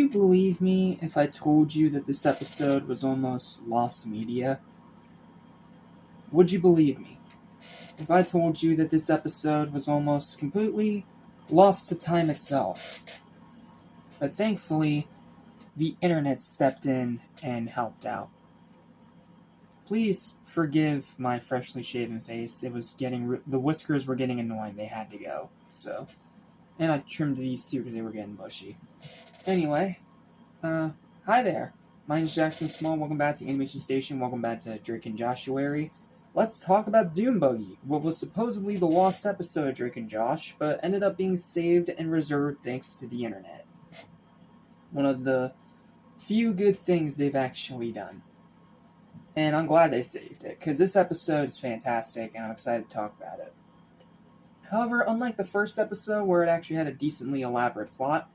you believe me if I told you that this episode was almost lost media? Would you believe me if I told you that this episode was almost completely lost to time itself? But thankfully, the internet stepped in and helped out. Please forgive my freshly shaven face. The whiskers were getting annoying. They had to go. And I trimmed these too because they were getting bushy. Anyway, hi there. My name is Jackson Small. Welcome back to Animation Station. Welcome back to Drake and Josh-uary. Let's talk about Dune Buggy, what was supposedly the lost episode of Drake and Josh, but ended up being saved and reserved thanks to the internet. One of the few good things they've actually done. And I'm glad they saved it, because this episode is fantastic, and I'm excited to talk about it. However, unlike the first episode, where it actually had a decently elaborate plot,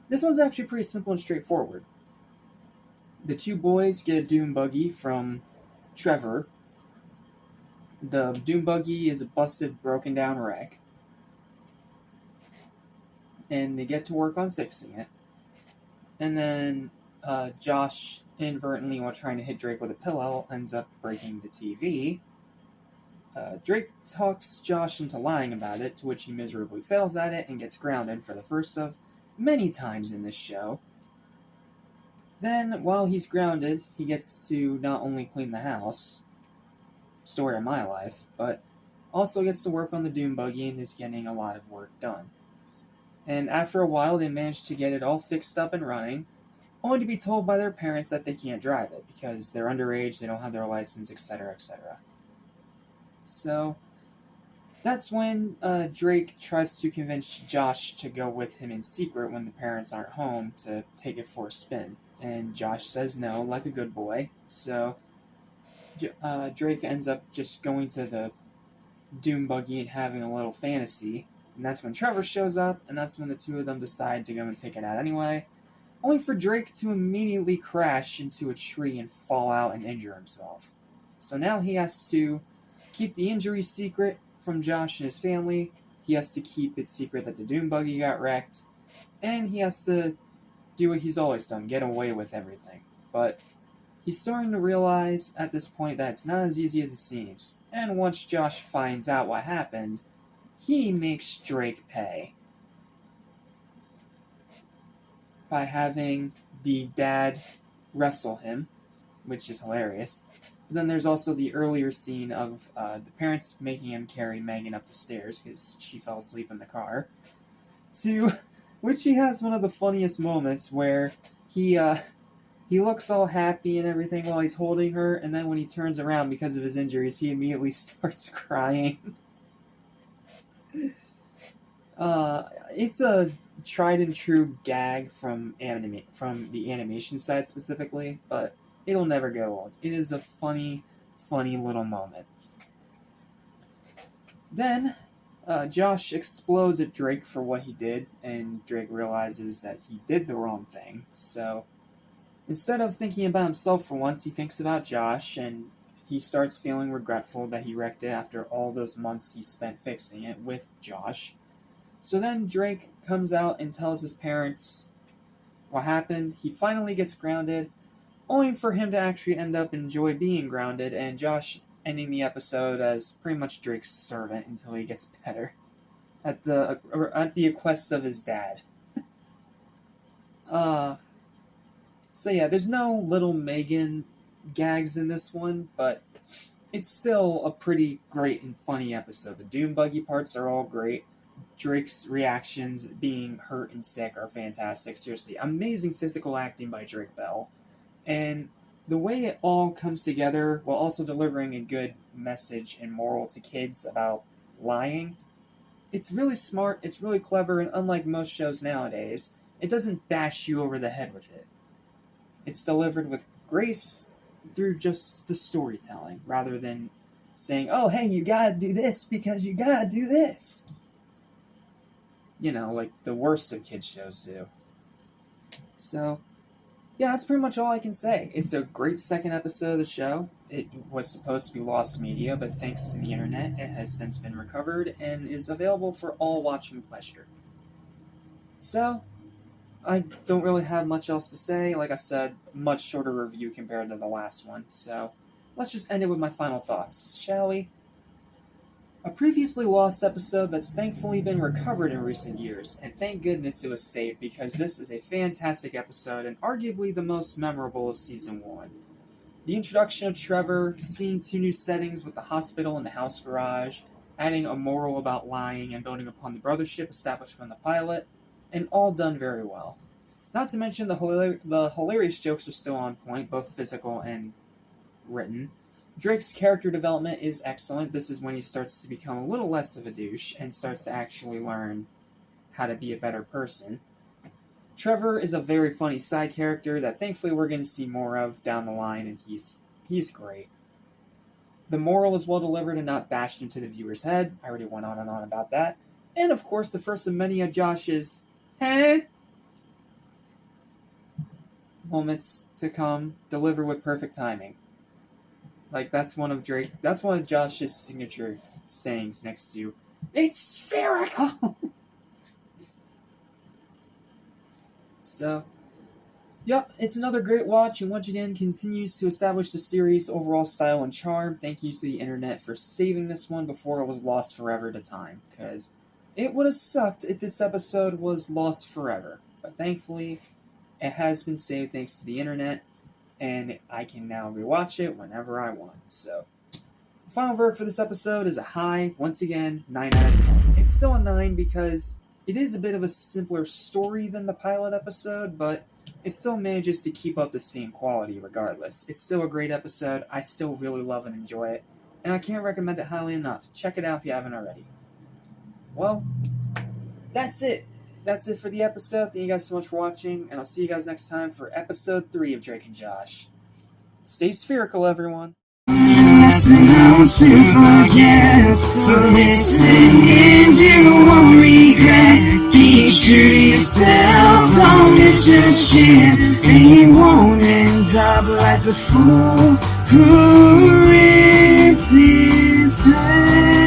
this one's actually pretty simple and straightforward. The two boys get a Dune Buggy from Trevor. The Dune Buggy is a busted, broken down wreck. And they get to work on fixing it. And then Josh, inadvertently while trying to hit Drake with a pillow, ends up breaking the TV. Drake talks Josh into lying about it, to which he miserably fails at it and gets grounded for the first of many times in this show. Then, while he's grounded, he gets to not only clean the house, story of my life, but also gets to work on the Dune Buggy and is getting a lot of work done. And after a while, they manage to get it all fixed up and running, only to be told by their parents that they can't drive it because they're underage, they don't have their license, etc., etc. So, that's when Drake tries to convince Josh to go with him in secret when the parents aren't home to take it for a spin. And Josh says no, like a good boy. So, Drake ends up just going to the Dune Buggy and having a little fantasy. And that's when Trevor shows up, and that's when the two of them decide to go and take it out anyway. Only for Drake to immediately crash into a tree and fall out and injure himself. So now he has to keep the injury secret from Josh and his family. He has to keep it secret that the Dune Buggy got wrecked. And he has to do what he's always done, get away with everything. But he's starting to realize at this point that it's not as easy as it seems. And once Josh finds out what happened, he makes Drake pay by having the dad wrestle him, which is hilarious. But then there's also the earlier scene of the parents making him carry Megan up the stairs because she fell asleep in the car, to which he has one of the funniest moments where he looks all happy and everything while he's holding her, and then when he turns around because of his injuries, he immediately starts crying. It's a tried and true gag from the animation side specifically, but it'll never get old. It is a funny, funny little moment. Then, Josh explodes at Drake for what he did, and Drake realizes that he did the wrong thing. So, instead of thinking about himself for once, he thinks about Josh, and he starts feeling regretful that he wrecked it after all those months he spent fixing it with Josh. So then Drake comes out and tells his parents what happened. He finally gets grounded, only for him to actually end up enjoy being grounded, and Josh ending the episode as pretty much Drake's servant until he gets better at the request of his dad. So yeah, there's no little Megan gags in this one, but it's still a pretty great and funny episode. The Dune Buggy parts are all great. Drake's reactions, being hurt and sick, are fantastic. Seriously, amazing physical acting by Drake Bell. And the way it all comes together while also delivering a good message and moral to kids about lying, it's really smart, it's really clever, and unlike most shows nowadays, it doesn't bash you over the head with it. It's delivered with grace through just the storytelling, rather than saying, oh, hey, you gotta do this because you gotta do this. You know, like the worst of kids' shows do. So, yeah, that's pretty much all I can say. It's a great second episode of the show. It was supposed to be lost media, but thanks to the internet, it has since been recovered and is available for all watching pleasure. So, I don't really have much else to say. Like I said, much shorter review compared to the last one, so let's just end it with my final thoughts, shall we? A previously lost episode that's thankfully been recovered in recent years, and thank goodness it was saved because this is a fantastic episode and arguably the most memorable of Season 1. The introduction of Trevor, seeing 2 new settings with the hospital and the house garage, adding a moral about lying and building upon the brothership established from the pilot, and all done very well. Not to mention the hilarious jokes are still on point, both physical and written. Drake's character development is excellent. This is when he starts to become a little less of a douche and starts to actually learn how to be a better person. Trevor is a very funny side character that thankfully we're going to see more of down the line, and he's great. The moral is well delivered and not bashed into the viewer's head. I already went on and on about that. And of course, the first of many of Josh's moments to come, delivered with perfect timing. Like, that's one of Josh's signature sayings next to, "It's spherical!" So, yep, it's another great watch, and once again continues to establish the series' overall style and charm. Thank you to the internet for saving this one before it was lost forever to time, because it would have sucked if this episode was lost forever. But thankfully, it has been saved thanks to the internet, and I can now rewatch it whenever I want. So, the final verdict for this episode is a high, once again, 9 out of 10. It's still a 9 because it is a bit of a simpler story than the pilot episode, but it still manages to keep up the same quality regardless. It's still a great episode. I still really love and enjoy it, and I can't recommend it highly enough. Check it out if you haven't already. Well, that's it. That's it for the episode. Thank you guys so much for watching, and I'll see you guys next time for episode 3 of Drake and Josh. Stay spherical, everyone. Lesson I want to forget. So listen and you won't regret. Be true to yourself, don't miss your chance, and you won't end up like the fool who ripped his pants.